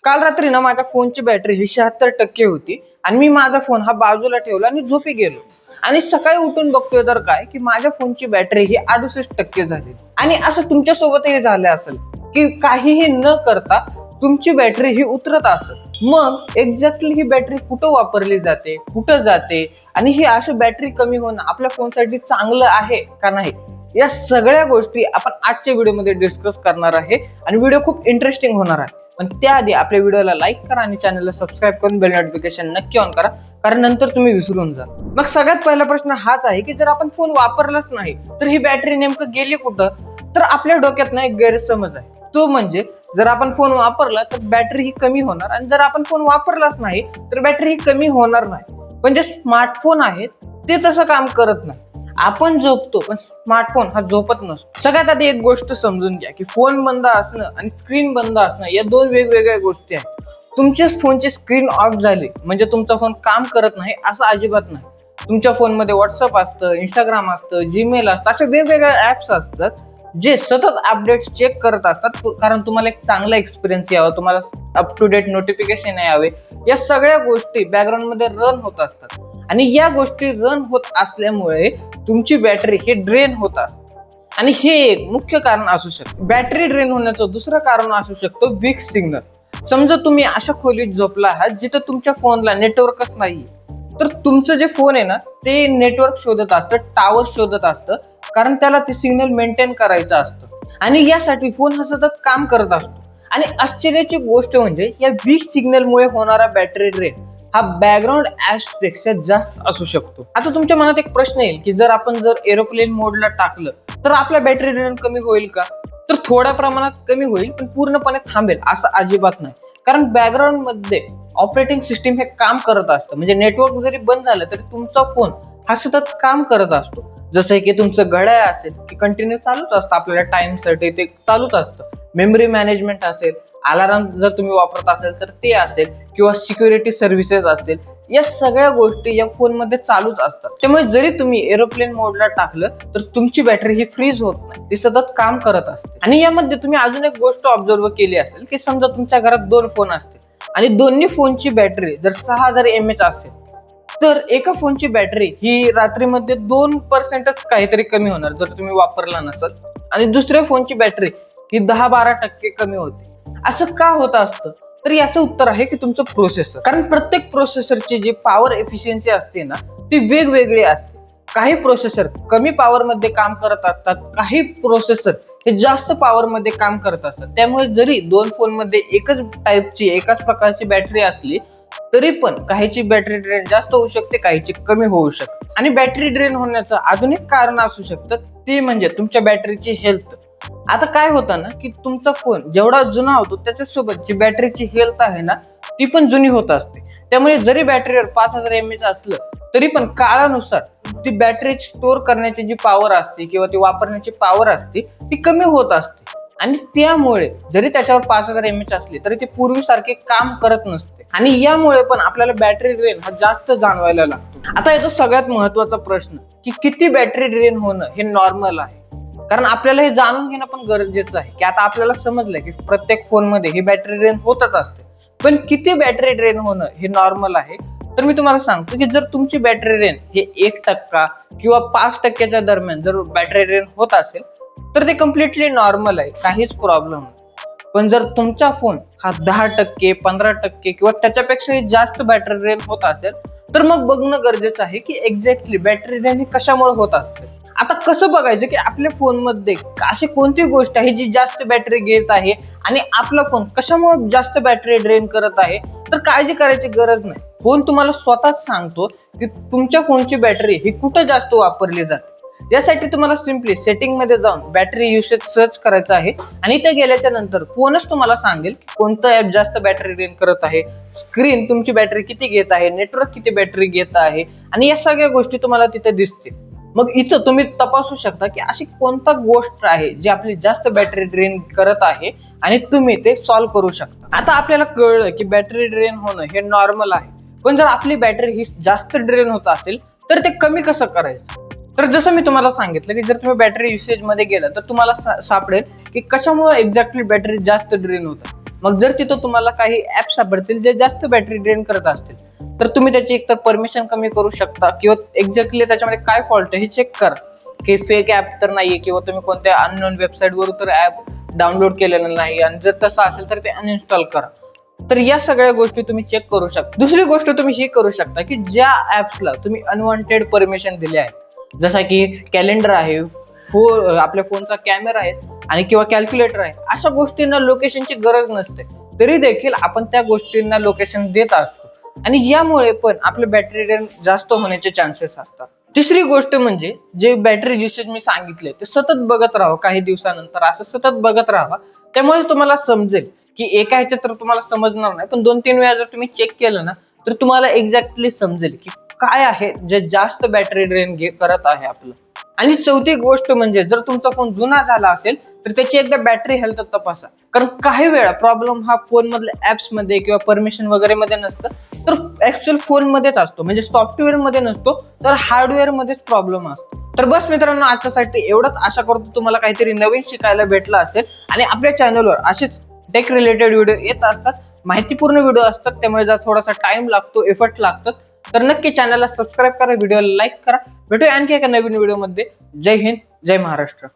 काल रात्री ना माझ्या फोनची बॅटरी ही 76% होती आणि मी माझा फोन हा बाजूला ठेवला आणि झोपी गेलो. आणि सकाळी उठून बघतोय तर काय की माझ्या फोनची बॅटरी ही 68% झाली. आणि असं तुमच्या सोबतही झालं असेल की काहीही न करता तुमची बॅटरी ही उतरत असेल. मग एक्झॅक्टली ही बॅटरी कुठं वापरली जाते, कुठं जाते आणि ही अशी बॅटरी कमी होणं आपल्या फोनसाठी चांगलं आहे का नाही, या सगळ्या गोष्टी आपण आजच्या व्हिडिओमध्ये डिस्कस करणार आहे. आणि व्हिडिओ खूप इंटरेस्टिंग होणार आहे. पण त्याआधी आपल्या व्हिडिओला लाईक करा आणि चॅनलला सबस्क्राईब करून बेल नोटिफिकेशन नक्की ऑन करा, कारण नंतर तुम्ही विसरून जा. मग सगळ्यात पहिला प्रश्न हाच आहे की जर आपण फोन वापरलाच नाही तर ही बॅटरी नेमकं गेली कुठं. तर आपल्या डोक्यात ना एक गैरसमज आहे, तो म्हणजे जर आपण फोन वापरला तर बॅटरी ही कमी होणार आणि जर आपण फोन वापरलाच नाही तर बॅटरी ही कमी होणार नाही. पण जे स्मार्टफोन आहेत ते तसं काम करत नाही. आपण झोपतो पण स्मार्टफोन हा झोपत नसतो. सगळ्यात आधी एक गोष्ट समजून घ्या की फोन बंद असणं आणि स्क्रीन बंद असणं या दोन वेगवेगळ्या गोष्टी आहेत. तुमच्या फोनची स्क्रीन ऑफ झाली म्हणजे तुमचा फोन काम करत नाही असं अजिबात नाही. तुमच्या फोनमध्ये व्हॉट्सअप असतं, इंस्टाग्राम असतं, जीमेल असतं, असे वेगवेगळे ऍप्स असतात जे सतत अपडेट्स चेक करत असतात, कारण तुम्हाला एक चांगला एक्सपिरियन्स यावा, तुम्हाला अप टू डेट नोटिफिकेशन यावे. या सगळ्या गोष्टी बॅकग्राऊंड मध्ये रन होत असतात आणि या गोष्टी रन होत असल्यामुळे तुमची बॅटरी हे ड्रेन होत असते. आणि हे एक मुख्य कारण असू शकतं. बॅटरी ड्रेन होण्याचं दुसरं कारण असू शकतो वीक सिग्नल. समजा तुम्ही अशा खोलीत झोपला आहात जिथं तुमच्या फोनला नेटवर्कच नाही, तर तुमचं जे फोन आहे ना ते नेटवर्क शोधत असतं, टावर शोधत असतं, कारण त्याला ते सिग्नल मेंटेन करायचं असतं. आणि यासाठी फोन हा सतत काम करत असतो. आणि आश्चर्याची गोष्ट म्हणजे या वीक सिग्नलमुळे होणारा बॅटरी ड्रेन हा बॅकग्राऊंड ऍप्स पेक्षा जास्त असू शकतो. आता तुमच्या मनात एक प्रश्न येईल की जर आपण एरोप्लेन मोडला टाकलं तर आपला बॅटरी ड्रेन कमी होईल का? तर थोड्या प्रमाणात कमी होईल, पण पूर्णपणे थांबेल असं अजिबात नाही. कारण बॅकग्राऊंड मध्ये ऑपरेटिंग सिस्टीम हे काम करत असतं. म्हणजे नेटवर्क जरी बंद झालं तरी तुमचा फोन हा सतत काम करत असतो. जसं की तुमचं घड्याळ असेल की कंटिन्यू चालूच असतं, आपल्याला टाइम साठी ते चालूच असतं. मेमरी मॅनेजमेंट असेल, अलार्म जर तुम्ही वापरत असेल तर ते असेल, किंवा सिक्युरिटी सर्व्हिसेस असतील, या सगळ्या गोष्टी या फोन मध्ये चालूच असतात. त्यामुळे जरी तुम्ही एरोप्लेन मोडला टाकलं तर तुमची बॅटरी ही फ्रीज होत नाही, ती सतत काम करत असते. आणि यामध्ये तुम्ही अजून एक गोष्ट ऑब्झर्व केली असेल की समजा तुमच्या घरात 2 फोन असतील आणि दोन्ही फोनची बॅटरी जर 6000 mAh असेल तर एका फोनची बॅटरी ही रात्रीमध्ये 2%च काहीतरी कमी होणार जर तुम्ही वापरला नसेल, आणि दुसऱ्या फोनची बॅटरी ही 10-12% कमी होते. असं का होत असतं? तर याचं उत्तर आहे की तुमचं प्रोसेसर. कारण प्रत्येक प्रोसेसरची जी पॉवर एफिशियन्सी असते ना ती वेगवेगळी असते. काही प्रोसेसर कमी पॉवर मध्ये काम करत असतात, काही प्रोसेसर हे जास्त पॉवर मध्ये काम करत असतात. त्यामुळे जरी 2 फोन मध्ये एकच टाईपची एकाच प्रकारची बॅटरी असली तरी पण काहीची बॅटरी ड्रेन जास्त होऊ शकते, काहीची कमी होऊ शकते. आणि बॅटरी ड्रेन होण्याचं अजून एक कारण असू शकतं, ते म्हणजे तुमच्या बॅटरीची हेल्थ. आता काय होतं ना की तुमचा फोन जेवढा जुना होतो त्याच्यासोबत जी बॅटरीची हेल्थ आहे ना ती पण जुनी होत असते. त्यामुळे जरी बॅटरीवर 5000 mAh असलं तरी पण काळानुसार ती बॅटरी स्टोअर करण्याची जी पॉवर असते किंवा ती वापरण्याची पॉवर असते ती कमी होत असते. आणि त्यामुळे जरी त्याच्यावर 5000 mAh असली तरी ते पूर्वीसारखे काम करत नसते. आणि यामुळे पण आपल्याला बॅटरी ड्रेन हा जास्त जाणवायला लागतो. आता येतो सगळ्यात महत्वाचा प्रश्न की किती बॅटरी ड्रेन होणं हे नॉर्मल आहे. कारण आपल्याला हे जाणून घेणं पण गरजेचं आहे की आता आपल्याला समजलं की प्रत्येक फोन मध्ये ही बॅटरी ड्रेन होतच असते, पण किती बॅटरी ड्रेन होणं हे नॉर्मल आहे. तर मी तुम्हाला सांगतो की जर तुमची बॅटरी ड्रेन हे 1% किंवा 5% दरम्यान जर बॅटरी ड्रेन होत असेल तर ते कम्प्लिटली नॉर्मल आहे, काहीच प्रॉब्लेम नाही. पण जर तुमचा फोन हा 10%, 15% किंवा त्याच्यापेक्षाही जास्त बॅटरी ड्रेन होत असेल तर मग बघणं गरजेचं आहे की एक्झॅक्टली बॅटरी ड्रेन हे कशामुळे होत असते. आता कसं बघायचं की आपल्या फोन मध्ये अशी कोणती गोष्ट आहे जी जास्त बॅटरी घेत आहे आणि आपला फोन कशामुळे जास्त बॅटरी ड्रेन करत आहे. तर काळजी करायची गरज नाही, फोन तुम्हाला स्वतःच सांगतो की तुमच्या फोनची बॅटरी ही कुठं जास्त वापरली जाते. यासाठी तुम्हाला सिम्पली सेटिंग मध्ये जाऊन बॅटरी युसेज सर्च करायचं आहे आणि ते गेल्याच्या नंतर फोनच तुम्हाला सांगेल की कोणतं ऍप जास्त बॅटरी ड्रेन करत आहे, स्क्रीन तुमची बॅटरी किती घेत आहे, नेटवर्क किती बॅटरी घेत आहे, आणि या सगळ्या गोष्टी तुम्हाला तिथे दिसतील. मग इथं तुम्ही तपासू शकता की अशी कोणता गोष्ट आहे जी आपली जास्त बॅटरी ड्रेन करत आहे आणि तुम्ही ते सॉल्व्ह करू शकता. आता आपल्याला कळलं की बॅटरी ड्रेन होणं हे नॉर्मल आहे, पण जर आपली बॅटरी ही जास्त ड्रेन होत असेल तर ते कमी कसं करायचं. तर जसं मी तुम्हाला सांगितलं की जर तुम्ही बॅटरी युसेज मध्ये गेला तर तुम्हाला सापडेल की कशामुळे एक्झॅक्टली बॅटरी जास्त ड्रेन होतं. मग जर तिथं तुम्हाला काही ऍप सापडतील जे जास्त बॅटरी ड्रेन करत असतील, तर तुम्ही त्याची एकतर परमिशन कमी करू शकता किंवा एक्झॅक्टली त्याच्यामध्ये काय फॉल्ट आहे हे चेक करा की फेक ऍप तर नाहीये किंवा तुम्ही कोणत्या अननोन वेबसाईटवर तर ऍप डाउनलोड केलेलं नाही, आणि जर तसं असेल तर ते अनइन्स्टॉल करा. तर या सगळ्या गोष्टी तुम्ही चेक करू शकता. दुसरी गोष्ट तुम्ही ही करू शकता की ज्या ऍप्सला तुम्ही अनवॉन्टेड परमिशन दिले आहेत, जसा की कॅलेंडर आहे, आपल्या फोनचा कॅमेरा आहे आणि किंवा कॅल्क्युलेटर आहे, अशा गोष्टींना लोकेशनची गरज नसते, तरी देखील आपण त्या गोष्टींना लोकेशन देत असतो आणि यामुळे पण आपले बॅटरी ड्रेन जास्त होण्याचे चान्सेस असतात. तिसरी गोष्ट म्हणजे जे बॅटरी युसेज मी सांगितले ते सतत बघत राहा, काही दिवसानंतर असं सतत बघत राहा. त्यामुळे तुम्हाला समजेल की एका ह्याच्यात तर तुम्हाला समजणार नाही, पण 2-3 वेळा जर तुम्ही चेक केलं ना तर तुम्हाला एक्झॅक्टली समजेल की काय आहे जे जास्त बॅटरी ड्रेन करत आहे आपलं. आणि चौथी गोष्ट म्हणजे जर तुमचा फोन जुना झाला असेल तर त्याची एकदा बॅटरी हेल्थ तपासा, कारण काही वेळा प्रॉब्लेम हा फोन मधल्या ऍप्स मध्ये किंवा परमिशन वगैरे मध्ये नसतं, तर ऍक्च्युअल फोन मध्येच असतो, म्हणजे सॉफ्टवेअर मध्ये नसतो तर हार्डवेअर मध्येच प्रॉब्लेम असतो. तर बस मित्रांनो, आजच्यासाठी एवढंच. आशा करतो तुम्हाला काहीतरी नवीन शिकायला भेटलं असेल आणि आपल्या चॅनलवर असेच टेक रिलेटेड व्हिडिओ येत असतात, माहितीपूर्ण व्हिडिओ असतात, त्यामुळे जर थोडासा टाइम लागतो, एफर्ट लागतात, तर नक्की चॅनलला सबस्क्राईब करा, व्हिडिओला लाईक करा. भेटूया आणखी एका नवीन व्हिडिओ मध्ये. जय हिंद, जय महाराष्ट्र.